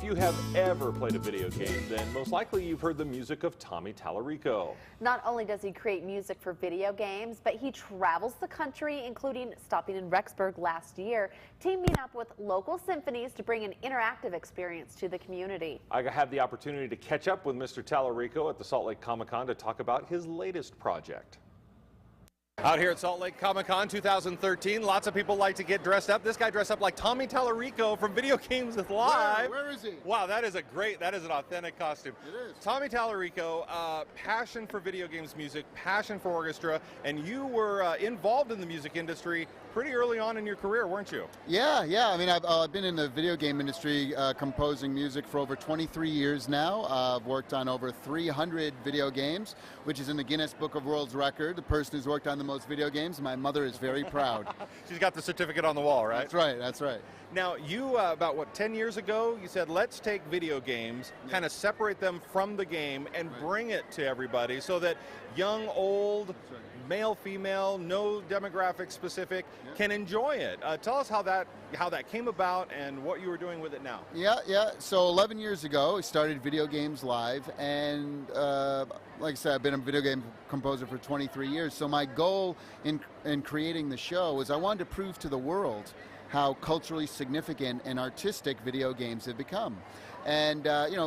If you have ever played a video game, then most likely you've heard the music of Tommy Tallarico. Not only does he create music for video games, but he travels the country, including stopping in Rexburg last year, teaming up with local symphonies to bring an interactive experience to the community. I had the opportunity to catch up with Mr. Tallarico at the Salt Lake Comic-Con to talk about his latest project. Out here at Salt Lake Comic-Con 2013, lots of people like to get dressed up. This guy dressed up like Tommy Tallarico from Video Games Live. Where is he? Wow, that is an authentic costume. It is. Tommy Tallarico, passion for video games music, passion for orchestra, and you were involved in the music industry pretty early on in your career, weren't you? Yeah. I mean, I've been in the video game industry composing music for over 23 years now. I've worked on over 300 video games, which is in the Guinness Book of World Records. The person who's worked on the most video games, my mother is very proud. She's got the certificate on the wall, right? That's right. Now, you, about 10 years ago, you said, let's take video games, kind of separate them from the game and bring it to everybody so that young, old, male, female, no demographic specific, can enjoy it. Tell us how that came about and what you were doing with it now. Yeah. So 11 years ago, I started Video Games Live, and like I said, I've been a video game composer for 23 years. So my goal in creating the show was I wanted to prove to the world how culturally significant and artistic video games have become. And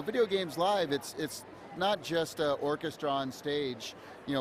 Video Games Live, it's not just an orchestra on stage,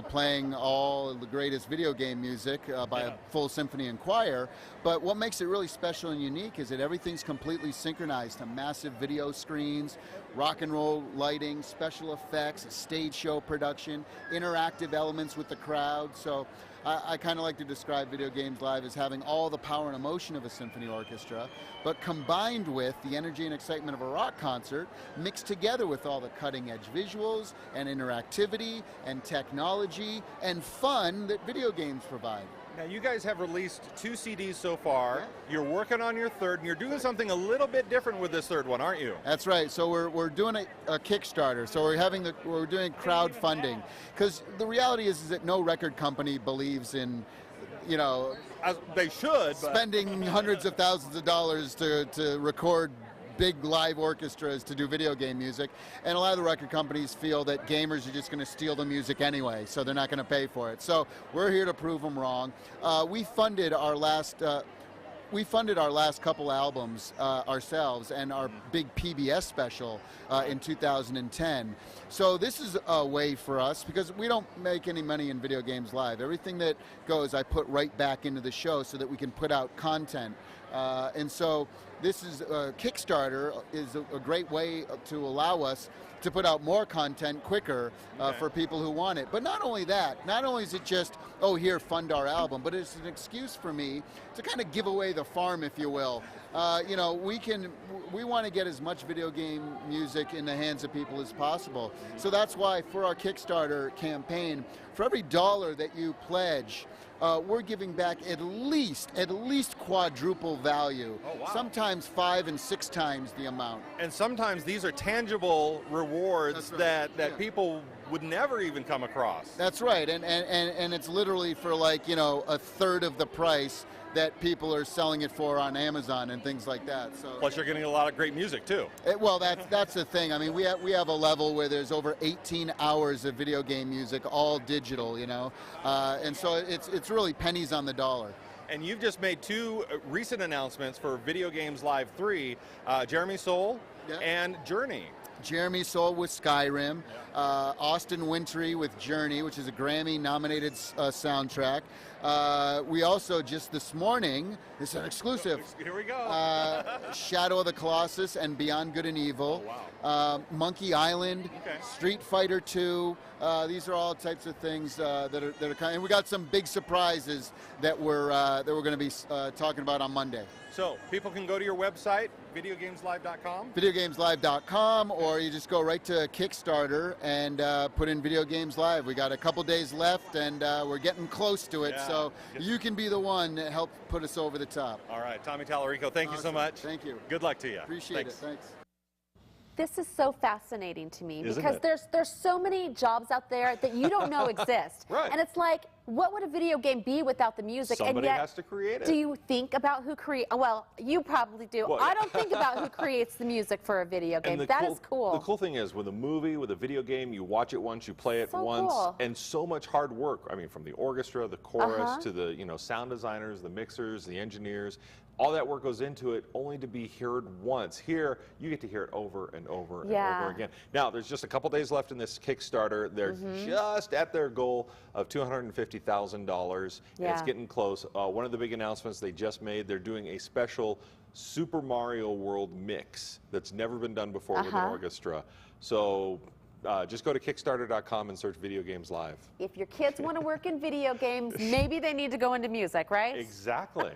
playing all the greatest video game music by a full symphony and choir, but what makes it really special and unique is that everything's completely synchronized to massive video screens, rock and roll lighting, special effects, stage show production, interactive elements with the crowd. So I kind of like to describe Video Games Live as having all the power and emotion of a symphony orchestra, but combined with the energy and excitement of a rock concert, mixed together with all the cutting-edge visuals and interactivity and technology and fun that video games provide. Now, you guys have released 2 CDs so far. Yeah. You're working on your third, and you're doing something a little bit different with this third one, aren't you? That's right. So we're doing a Kickstarter. So we're doing crowdfunding, because the reality is that no record company believes in, as they should, spending hundreds of thousands of dollars to record big live orchestras to do video game music, and a lot of the record companies feel that gamers are just going to steal the music anyway, so they're not going to pay for it. So we're here to prove them wrong. We funded our last couple albums ourselves, and our big PBS special in 2010. So this is a way for us, because we don't make any money in Video Games Live. Everything that goes, I put right back into the show so that we can put out content. And so this is Kickstarter is a great way to allow us to put out more content quicker for people who want it. But not only that, not only is it just, oh, here, fund our album, but it's an excuse for me to kind of give away the farm, if you will. We want to get as much video game music in the hands of people as possible. So that's why for our Kickstarter campaign, for every $1 that you pledge, we're giving back at least quadruple value. Oh, wow. Sometimes 5 and 6 times the amount. And sometimes these are tangible rewards that people would never even come across. That's right, and it's literally for a third of the price that people are selling it for on Amazon and things like that. So plus, you're getting a lot of great music too. Well, that's the thing. I mean, we have a level where there's over 18 hours of video game music, all digital, and so it's really pennies on the dollar. And you've just made 2 recent announcements for Video Games Live 3, Jeremy Soule and Journey. Jeremy Soule with Skyrim, Austin Wintory with Journey, which is a Grammy-nominated soundtrack. We also, just this morning, this is an exclusive. Here we go. Shadow of the Colossus and Beyond Good and Evil. Oh, wow. Monkey Island, Street Fighter 2. These are all types of things that are kind of, and we got some big surprises that we're going to be talking about on Monday. So people can go to your website, videogameslive.com? Videogameslive.com, or you just go right to Kickstarter and put in Video Games Live. We got a couple days left, and we're getting close to it, so you can be the one that helped put us over the top. All right, Tommy Tallarico, thank you so much. Thank you. Good luck to you. Appreciate it. Thanks. This is so fascinating to me, Isn't because it? there's so many jobs out there that you don't know exist. Right. And it's like, What would a video game be without the music? Somebody and yet, has to create it. Do you think about who create? Well, you probably do. Well, I don't think about who creates the music for a video game. That is cool. The cool thing is, with a movie, with a video game, you watch it once, you play it So once, cool. and so much hard work. I mean, from the orchestra, the chorus, to the sound designers, the mixers, the engineers. All that work goes into it, only to be heard once. Here, you get to hear it over and over and over again. Now, there's just a couple days left in this Kickstarter. They're just at their goal of $250,000. And it's getting close. One of the big announcements they just made, they're doing a special Super Mario World mix that's never been done before with an orchestra. So just go to Kickstarter.com and search Video Games Live. If your kids want to work in video games, maybe they need to go into music, right? Exactly.